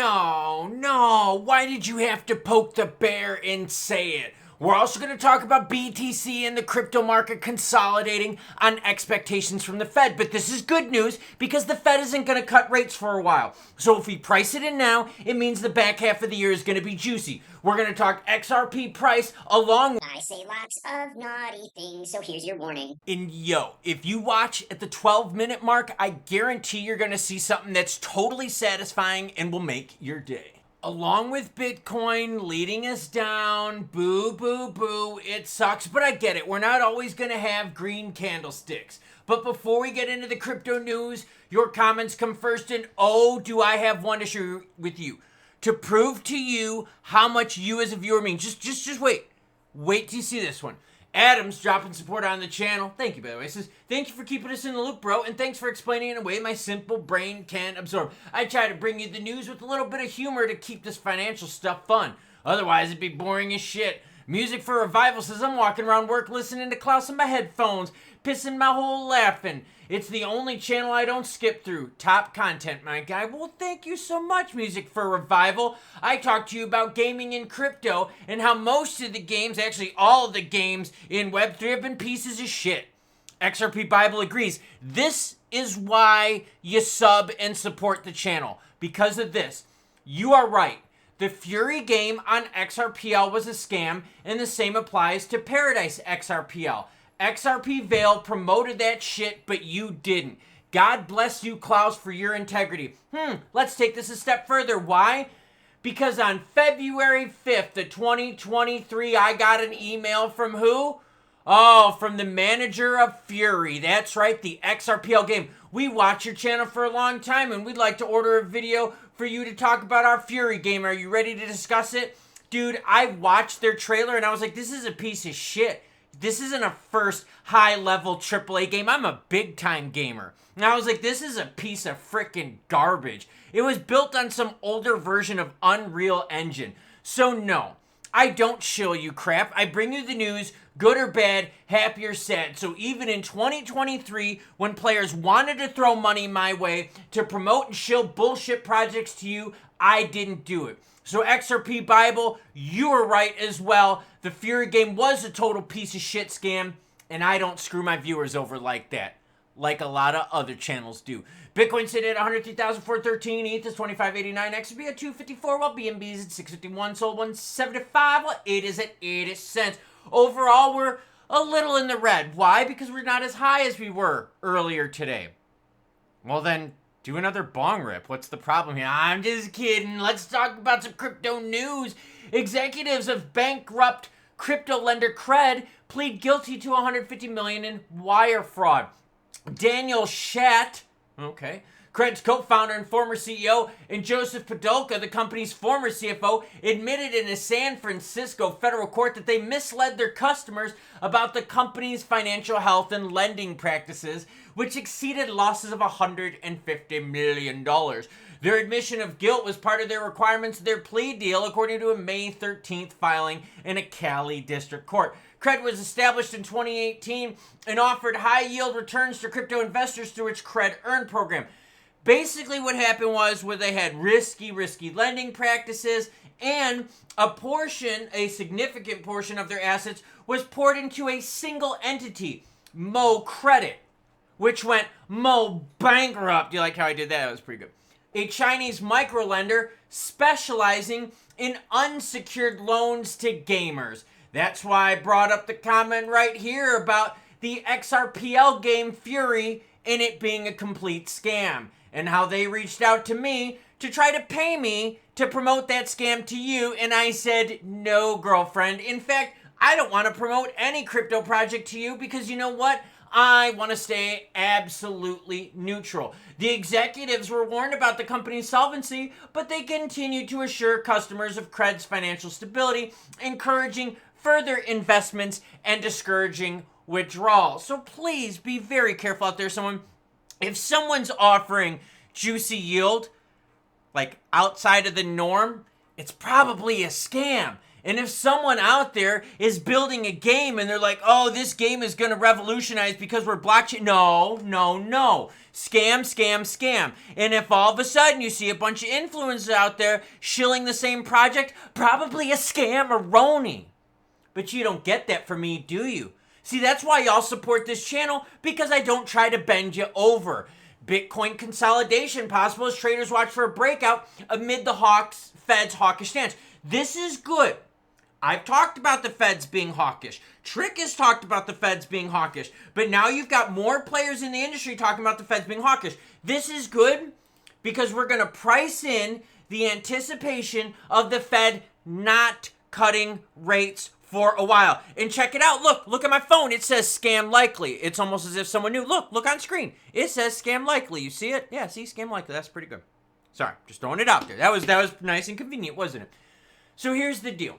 no. Why did you have to poke the bear and say it? We're also going to talk about BTC and the crypto market consolidating on expectations from the Fed. But this is good news because the Fed isn't going to cut rates for a while. So if we price it in now, it means the back half of the year is going to be juicy. We're going to talk XRP price along with... I say lots of naughty things, so here's your warning. And yo, if you watch at the 12-minute mark, I guarantee you're going to see something that's totally satisfying and will make your day. Along with Bitcoin leading us down, boo, boo, boo, it sucks, but I get it. We're not always going to have green candlesticks. But before we get into the crypto news, your comments come first, and oh, do I have one issue with you. To prove to you how much you as a viewer mean. Just wait. Wait till you see this one. Adam's dropping support on the channel. Thank you, by the way. It says, thank you for keeping us in the loop, bro, and thanks for explaining in a way my simple brain can absorb. I try to bring you the news with a little bit of humor to keep this financial stuff fun. Otherwise, it'd be boring as shit. Music for Revival says, I'm walking around work listening to Klaus in my headphones, pissing my hole laughing. It's the only channel I don't skip through. Top content, my guy. Well, thank you so much, Music for Revival. I talked to you about gaming and crypto and how most of the games, actually all of the games in Web3 have been pieces of shit. XRP Bible agrees. This is why you sub and support the channel. Because of this. You are right. The Fury game on XRPL was a scam, and the same applies to Paradise XRPL. XRP Veil promoted that shit, but you didn't. God bless you, Klaus, for your integrity. Let's take this a step further. Why? Because on February 5th of 2023, I got an email from who? Oh, from the manager of Fury. That's right, the XRPL game. We watch your channel for a long time, and we'd like to order a video for you to talk about our Fury game. Are you ready to discuss it? Dude, I watched their trailer, and I was like, this is a piece of shit. This isn't a first high-level AAA game. I'm a big-time gamer. And I was like, this is a piece of frickin' garbage. It was built on some older version of Unreal Engine. So no, I don't shill you crap. I bring you the news, good or bad, happy or sad. So even in 2023, when players wanted to throw money my way to promote and shill bullshit projects to you, I didn't do it. So XRP Bible, you were right as well. The Fury game was a total piece of shit scam, and I don't screw my viewers over like that, like a lot of other channels do. Bitcoin sitting at 103,413, ETH is 2589, XRP at 254, while BNB is at 651, sold 175, while it is at 80 cents. Overall, we're a little in the red. Why? Because we're not as high as we were earlier today. Well then, do another bong rip. What's the problem here? I'm just kidding. Let's talk about some crypto news. Executives of bankrupt crypto lender Cred plead guilty to $150 million in wire fraud. Daniel Schatt, Cred's co-founder and former CEO, and Joseph Podolka, the company's former CFO, admitted in a San Francisco federal court that they misled their customers about the company's financial health and lending practices, which exceeded losses of $150 million. Their admission of guilt was part of their requirements of their plea deal, according to a May 13th filing in a Cali district court. Cred was established in 2018 and offered high-yield returns to crypto investors through its Cred Earn program. Basically what happened was where they had risky lending practices, and a significant portion of their assets was poured into a single entity, Mo Credit, which went Mo bankrupt. You like how I did that? That was pretty good. A Chinese microlender specializing in unsecured loans to gamers. That's why I brought up the comment right here about the XRPL game Fury and it being a complete scam, and how they reached out to me to try to pay me to promote that scam to you, and I said, no, girlfriend. In fact, I don't want to promote any crypto project to you because you know what? I want to stay absolutely neutral. The executives were warned about the company's solvency, but they continued to assure customers of Cred's financial stability, encouraging further investments and discouraging withdrawal. So please be very careful out there, if someone's offering juicy yield, like outside of the norm, it's probably a scam. And if someone out there is building a game and they're like, oh, this game is going to revolutionize because we're blockchain. No. Scam, scam, scam. And if all of a sudden you see a bunch of influencers out there shilling the same project, probably a scam-a-roni. But you don't get that from me, do you? See, that's why y'all support this channel, because I don't try to bend you over. Bitcoin consolidation possible as traders watch for a breakout amid the Fed's hawkish stance. This is good. I've talked about the Feds being hawkish. Trick has talked about the Feds being hawkish. But now you've got more players in the industry talking about the Feds being hawkish. This is good because we're going to price in the anticipation of the Fed not cutting rates for a while. And check it out. Look at my phone. It says scam likely. It's almost as if someone knew. Look on screen. It says scam likely. You see it? Yeah, see, scam likely. That's pretty good. Sorry, just throwing it out there. That was nice and convenient, wasn't it? So here's the deal.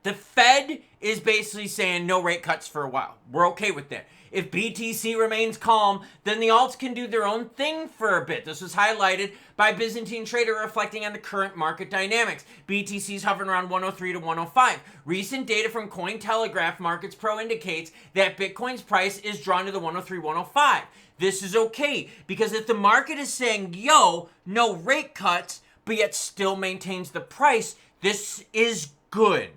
The Fed is basically saying no rate cuts for a while. We're okay with that. If BTC remains calm, then the alts can do their own thing for a bit. This was highlighted by Byzantine Trader reflecting on the current market dynamics. BTC is hovering around 103 to 105. Recent data from Cointelegraph Markets Pro indicates that Bitcoin's price is drawn to the 103, 105. This is okay because if the market is saying, yo, no rate cuts, but yet still maintains the price, this is good.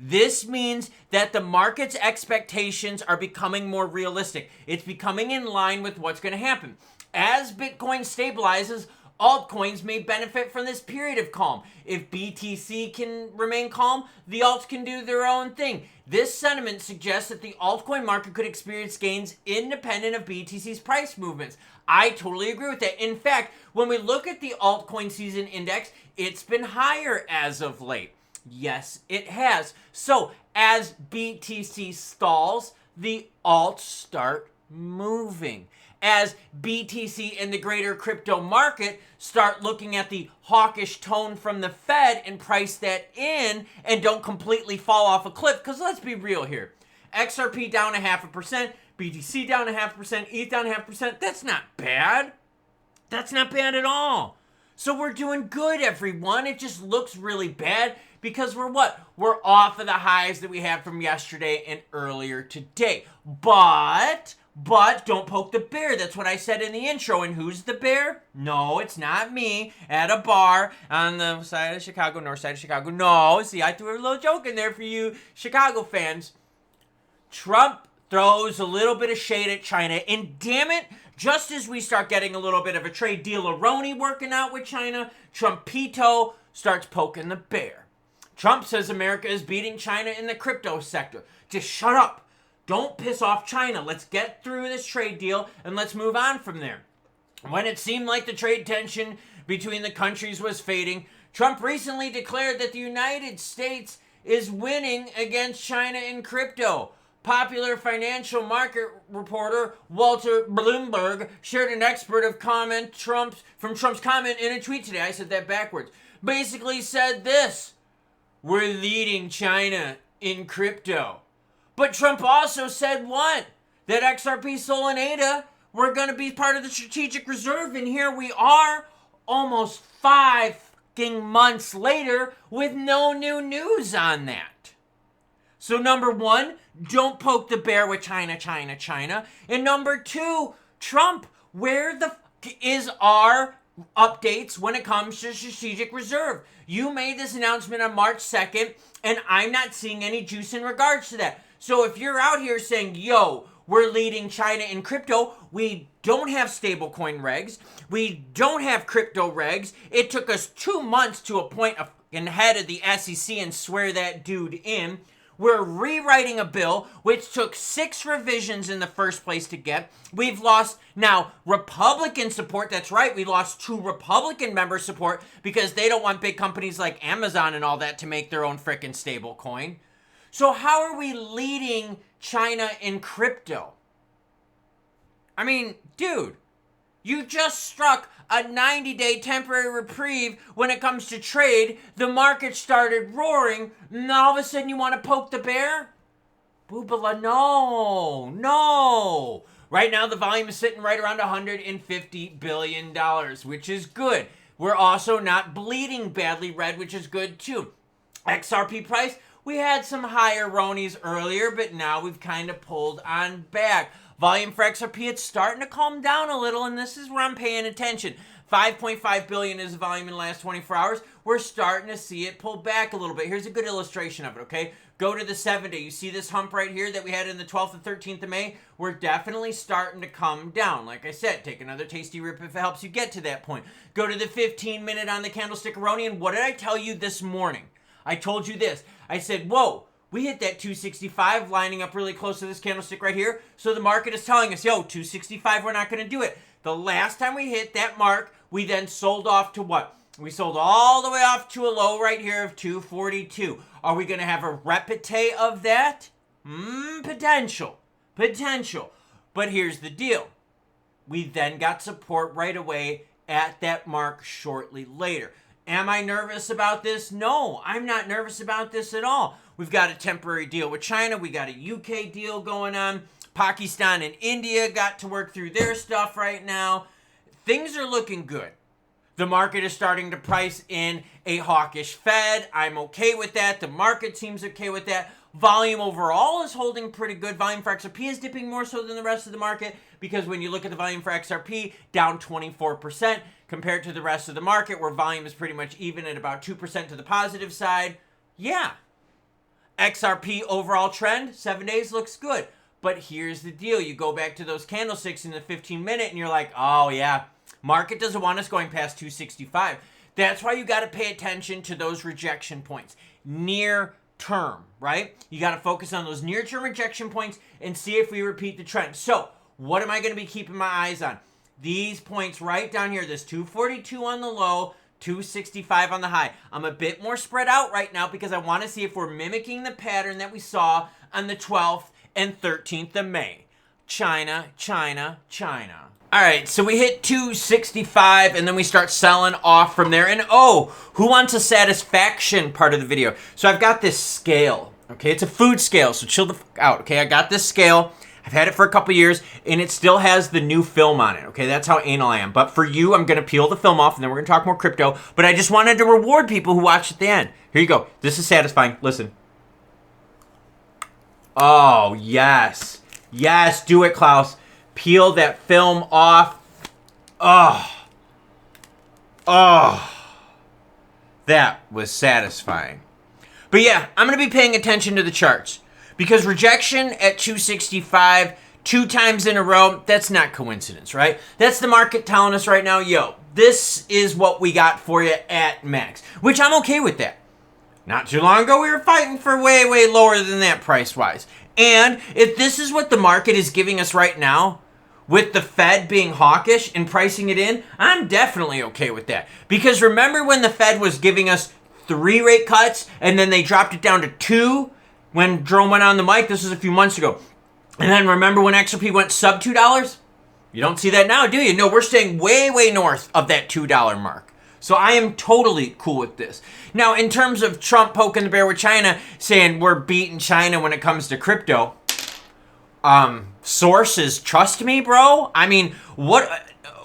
This means that the market's expectations are becoming more realistic. It's becoming in line with what's going to happen. As Bitcoin stabilizes, altcoins may benefit from this period of calm. If BTC can remain calm, the alts can do their own thing. This sentiment suggests that the altcoin market could experience gains independent of BTC's price movements. I totally agree with that. In fact, when we look at the altcoin season index, it's been higher as of late. Yes, it has. So, as BTC stalls, the alts start moving. As BTC and the greater crypto market start looking at the hawkish tone from the Fed and price that in and don't completely fall off a cliff, because let's be real here. XRP down 0.5%, BTC down 0.5%, ETH down 0.5%. That's not bad. That's not bad at all. So we're doing good, everyone. It just looks really bad because we're what? We're off of the highs that we had from yesterday and earlier today. But don't poke the bear. That's what I said in the intro. And who's the bear? No, it's not me at a bar on the side of Chicago, north side of Chicago. No, see, I threw a little joke in there for you Chicago fans. Trump throws a little bit of shade at China. And damn it, just as we start getting a little bit of a trade deal-a-roni working out with China, Trumpito starts poking the bear. Trump says America is beating China in the crypto sector. Just shut up. Don't piss off China. Let's get through this trade deal and let's move on from there. When it seemed like the trade tension between the countries was fading, Trump recently declared that the United States is winning against China in crypto. Popular financial market reporter Walter Bloomberg shared an expert of comment from Trump's comment in a tweet today. I said that backwards. Basically said this: we're leading China in crypto. But Trump also said what? That XRP, Sol, and ADA were going to be part of the strategic reserve. And here we are, almost 5 months later, with no new news on that. So number one, don't poke the bear with China. And number two, Trump, where the is our updates when it comes to strategic reserve? You made this announcement on March 2nd, and I'm not seeing any juice in regards to that. So if you're out here saying, yo, we're leading China in crypto, we don't have stablecoin regs, we don't have crypto regs, it took us 2 months to appoint a head of the SEC and swear that dude in. We're rewriting a bill which took 6 revisions in the first place to get. We've lost now Republican support. That's right. We lost 2 Republican member support because they don't want big companies like Amazon and all that to make their own frickin' stable coin. So how are we leading China in crypto? I mean, dude, you just struck a 90-day temporary reprieve when it comes to trade. The market started roaring, and all of a sudden you want to poke the bear? Boobala, no. Right now the volume is sitting right around $150 billion, which is good. We're also not bleeding badly red, which is good too. XRP price, We had some higher Ronies earlier, but now we've kind of pulled on back. Volume for XRP, it's starting to calm down a little, and this is where I'm paying attention. 5.5 billion is the volume in the last 24 hours. We're starting to see it pull back a little bit. Here's a good illustration of it, okay? Go to the 7-day. You see this hump right here that we had in the 12th and 13th of May? We're definitely starting to come down. Like I said, take another tasty rip if it helps you get to that point. Go to the 15-minute on the candlestick Aroni, and what did I tell you this morning? I told you this. I said, whoa, we hit that 265 lining up really close to this candlestick right here. So the market is telling us, yo, 265, we're not going to do it. The last time we hit that mark, we then sold off to what? We sold all the way off to a low right here of 242. Are we going to have a repete of that? Potential. Potential. But here's the deal. We then got support right away at that mark shortly later. Am I nervous about this? No, I'm not nervous about this at all. We've got a temporary deal with China. We got a UK deal going on. Pakistan and India got to work through their stuff right now. Things are looking good. The market is starting to price in a hawkish Fed. I'm okay with that. The market seems okay with that. Volume overall is holding pretty good. Volume for XRP is dipping more so than the rest of the market because when you look at the volume for XRP, down 24% compared to the rest of the market where volume is pretty much even at about 2% to the positive side. Yeah. XRP overall trend, 7 days looks good. But here's the deal. You go back to those candlesticks in the 15-minute and you're like, oh yeah, market doesn't want us going past 265. That's why you got to pay attention to those rejection points. Near term, right? You got to focus on those near-term rejection points and see if we repeat the trend. So what am I going to be keeping my eyes on? These points right down here, this 242 on the low, 265 on the high. I'm a bit more spread out right now because I want to see if we're mimicking the pattern that we saw on the 12th and 13th of May. China, China, China. All right, so we hit 265 and then we start selling off from there. And oh, who wants a satisfaction part of the video? So I've got this scale, okay? It's a food scale, so chill the fuck out, okay? I got this scale. I've had it for a couple years and it still has the new film on it, okay? That's how anal I am. But for you, I'm going to peel the film off and then we're going to talk more crypto. But I just wanted to reward people who watched at the end. Here you go. This is satisfying. Listen. Oh, yes. Yes, do it, Klaus. Peel that film off. Oh. Oh. That was satisfying. But yeah, I'm going to be paying attention to the charts. Because rejection at 265 2 times in a row, that's not coincidence, right? That's the market telling us right now, yo, this is what we got for you at max. Which I'm okay with that. Not too long ago, we were fighting for way, way lower than that price-wise. And if this is what the market is giving us right now, with the Fed being hawkish and pricing it in, I'm definitely okay with that. Because remember when the Fed was giving us 3 rate cuts, and then they dropped it down to 2 when Jerome went on the mic? This was a few months ago. And then remember when XRP went sub $2? You don't see that now, do you? No, we're staying way, way north of that $2 mark. So I am totally cool with this. Now, in terms of Trump poking the bear with China, saying we're beating China when it comes to crypto, sources, trust me, bro? I mean, what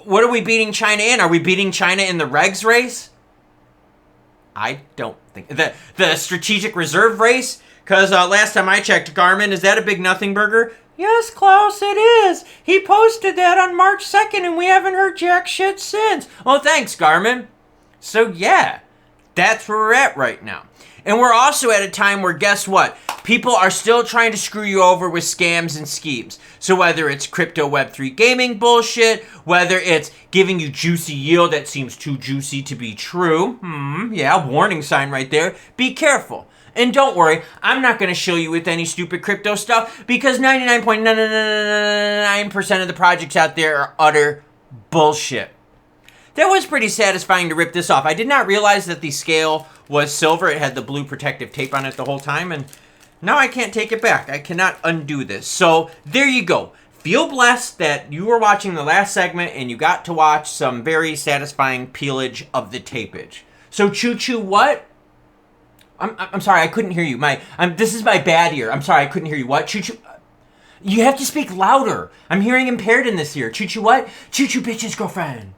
are we beating China in? Are we beating China in the regs race? I don't think. The strategic reserve race? Because last time I checked, Garmin, is that a big nothing burger? Yes, Klaus, it is. He posted that on March 2nd, and we haven't heard jack shit since. Oh, thanks, Garmin. So, yeah, that's where we're at right now. And we're also at a time where, guess what? People are still trying to screw you over with scams and schemes. So whether it's crypto Web3 gaming bullshit, whether it's giving you juicy yield that seems too juicy to be true. Yeah, warning sign right there. Be careful. And don't worry, I'm not going to show you with any stupid crypto stuff because 99.999% of the projects out there are utter bullshit. That was pretty satisfying to rip this off. I did not realize that the scale was silver. It had the blue protective tape on it the whole time, and now I can't take it back. I cannot undo this. So there you go. Feel blessed that you were watching the last segment and you got to watch some very satisfying peelage of the tapage. So choo-choo what? I'm sorry, I couldn't hear you. This is my bad ear. I'm sorry, I couldn't hear you. What? Choo-choo? You have to speak louder. I'm hearing impaired in this ear. Choo-choo what? Choo-choo bitch's girlfriend.